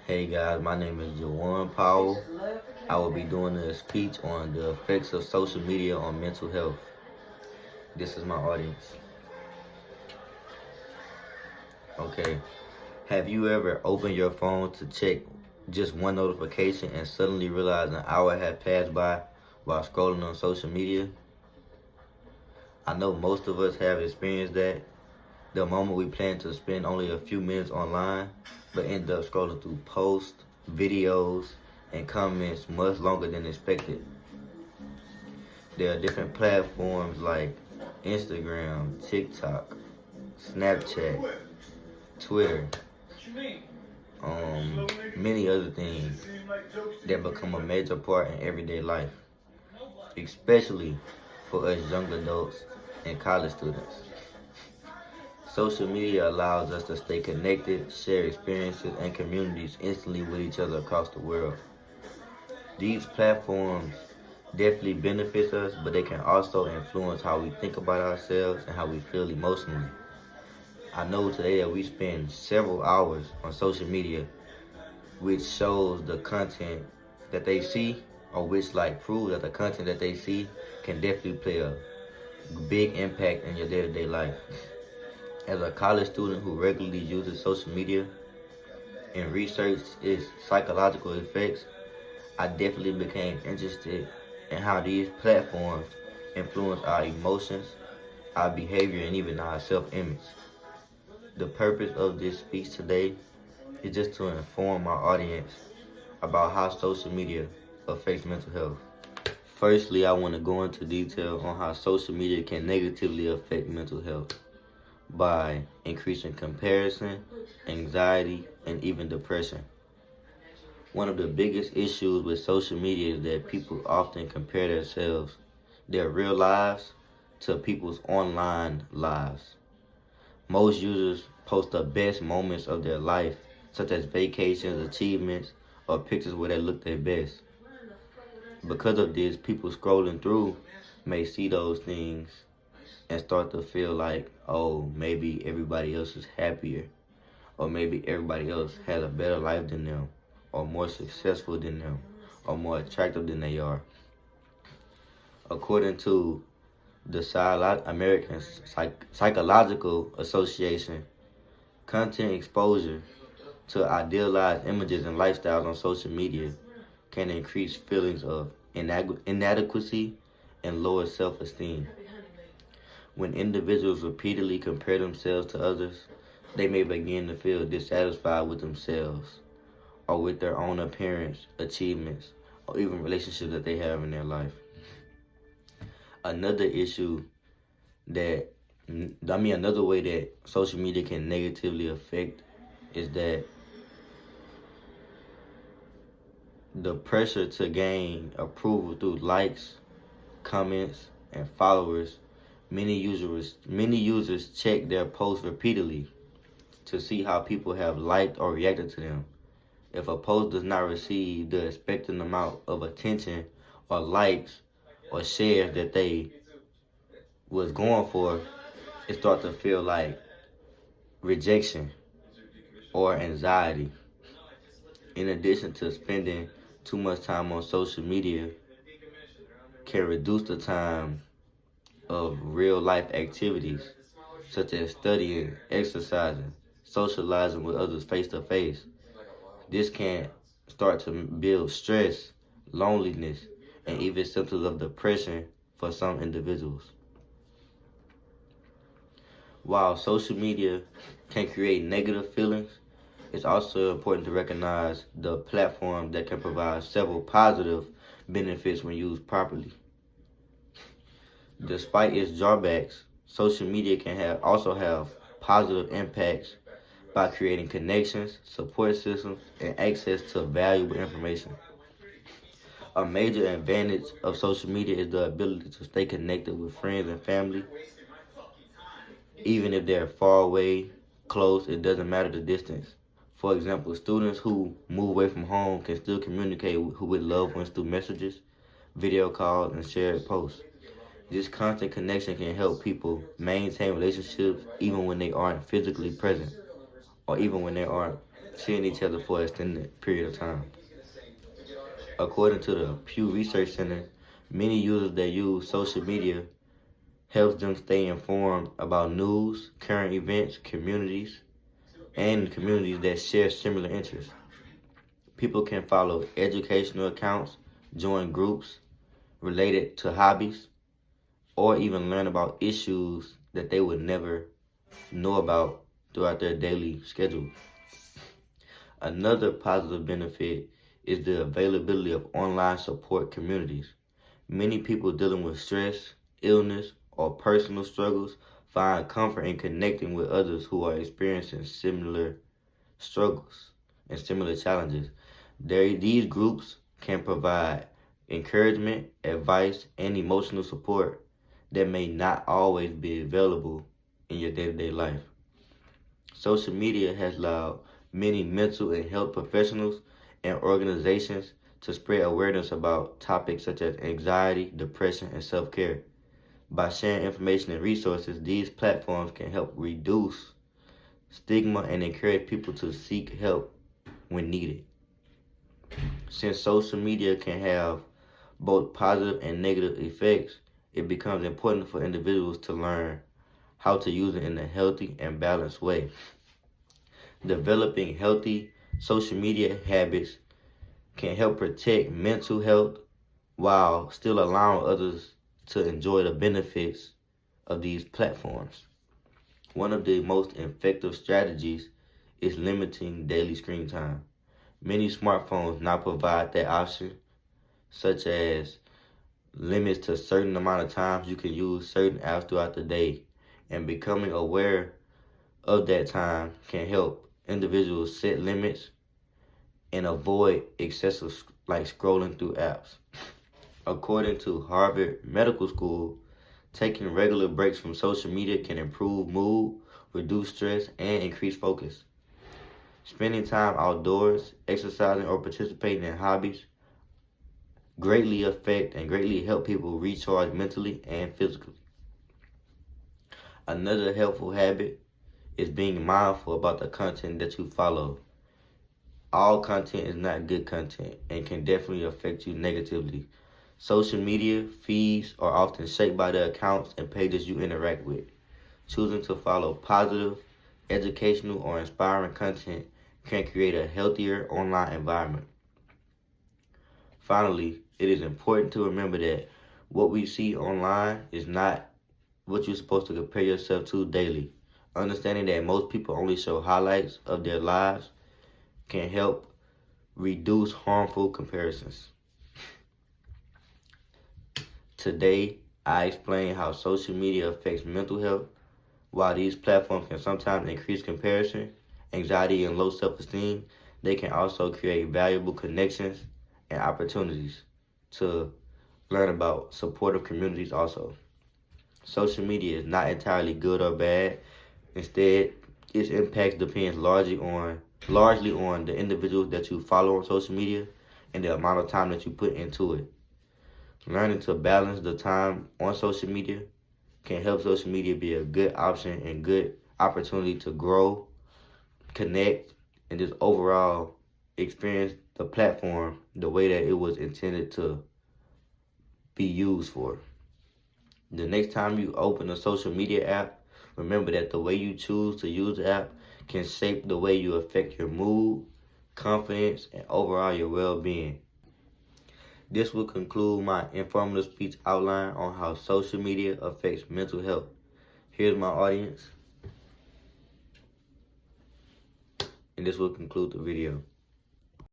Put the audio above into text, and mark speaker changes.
Speaker 1: Hey guys, my name is Jawan Powell. I will be doing a speech on the effects of social media on mental health. This is my audience. Okay. Have you ever opened your phone to check just one notification and suddenly realize an hour had passed by while scrolling on social media? I know most of us have experienced that. The moment we plan to spend only a few minutes online, but end up scrolling through posts, videos, and comments much longer than expected. There are different platforms like Instagram, TikTok, Snapchat, Twitter, many other things that become a major part in everyday life, especially for us young adults and college students. Social media allows us to stay connected, share experiences and communities instantly with each other across the world. These platforms definitely benefit us, but they can also influence how we think about ourselves and how we feel emotionally. I know today that we spend several hours on social media, which shows the content that they see, or which proves that the content that they see can definitely play a big impact in your day-to-day life. As a college student who regularly uses social media and researched its psychological effects, I definitely became interested in how these platforms influence our emotions, our behavior, and even our self-image. The purpose of this speech today is just to inform our audience about how social media affects mental health. Firstly, I want to go into detail on how social media can negatively affect mental health by increasing comparison, anxiety, and even depression. One of the biggest issues with social media is that people often compare themselves, their real lives, to people's online lives. Most users post the best moments of their life, such as vacations, achievements, or pictures where they look their best. Because of this, people scrolling through may see those things and start to feel like, oh, maybe everybody else is happier, or maybe everybody else has a better life than them, or more successful than them, or more attractive than they are. According to the American Psychological Association, content exposure to idealized images and lifestyles on social media can increase feelings of inadequacy and lower self-esteem. When individuals repeatedly compare themselves to others, they may begin to feel dissatisfied with themselves or with their own appearance, achievements, or even relationships that they have in their life. Another way that social media can negatively affect is that the pressure to gain approval through likes, comments, and followers. Many users check their posts repeatedly to see how people have liked or reacted to them. If a post does not receive the expected amount of attention or likes or shares that they was going for, it starts to feel like rejection or anxiety. In addition to spending too much time on social media can reduce the time of real life activities such as studying, exercising, socializing with others face to face. This can start to build stress, loneliness, and even symptoms of depression for some individuals. While social media can create negative feelings, it's also important to recognize the platform that can provide several positive benefits when used properly. Despite its drawbacks, social media can also have positive impacts by creating connections, support systems, and access to valuable information. A major advantage of social media is the ability to stay connected with friends and family. Even if they're far away, close, it doesn't matter the distance. For example, students who move away from home can still communicate with loved ones through messages, video calls, and shared posts. This constant connection can help people maintain relationships even when they aren't physically present, or even when they aren't seeing each other for an extended period of time. According to the Pew Research Center, many users that use social media helps them stay informed about news, current events, communities that share similar interests. People can follow educational accounts, join groups related to hobbies, or even learn about issues that they would never know about throughout their daily schedule. Another positive benefit is the availability of online support communities. Many people dealing with stress, illness, or personal struggles find comfort in connecting with others who are experiencing similar struggles and similar challenges. These groups can provide encouragement, advice, and emotional support that may not always be available in your day-to-day life. Social media has allowed many mental and health professionals and organizations to spread awareness about topics such as anxiety, depression, and self-care. By sharing information and resources, these platforms can help reduce stigma and encourage people to seek help when needed. Since social media can have both positive and negative effects, it becomes important for individuals to learn how to use it in a healthy and balanced way. Developing healthy social media habits can help protect mental health while still allowing others to enjoy the benefits of these platforms. One of the most effective strategies is limiting daily screen time. Many smartphones now provide that option, such as limits to a certain amount of times you can use certain apps throughout the day, and becoming aware of that time can help individuals set limits and avoid excessive scrolling through apps. According to Harvard Medical School, taking regular breaks from social media can improve mood, reduce stress, and increase focus. Spending time outdoors, exercising, or participating in hobbies greatly affect and greatly help people recharge mentally and physically. Another helpful habit is being mindful about the content that you follow. All content is not good content and can definitely affect you negatively. Social media feeds are often shaped by the accounts and pages you interact with. Choosing to follow positive, educational, or inspiring content can create a healthier online environment. Finally, it is important to remember that what we see online is not what you're supposed to compare yourself to daily. Understanding that most people only show highlights of their lives can help reduce harmful comparisons. Today, I explained how social media affects mental health. While these platforms can sometimes increase comparison, anxiety, and low self-esteem, they can also create valuable connections and opportunities to learn about supportive communities also. Social media is not entirely good or bad. Instead, its impact depends largely on the individuals that you follow on social media and the amount of time that you put into it. Learning to balance the time on social media can help social media be a good option and good opportunity to grow, connect, and just overall experience the platform the way that it was intended to be used for. The next time you open a social media app, remember that the way you choose to use the app can shape the way you affect your mood, confidence, and overall your well-being. This will conclude my informative speech outline on how social media affects mental health. Here's my audience, and this will conclude the video.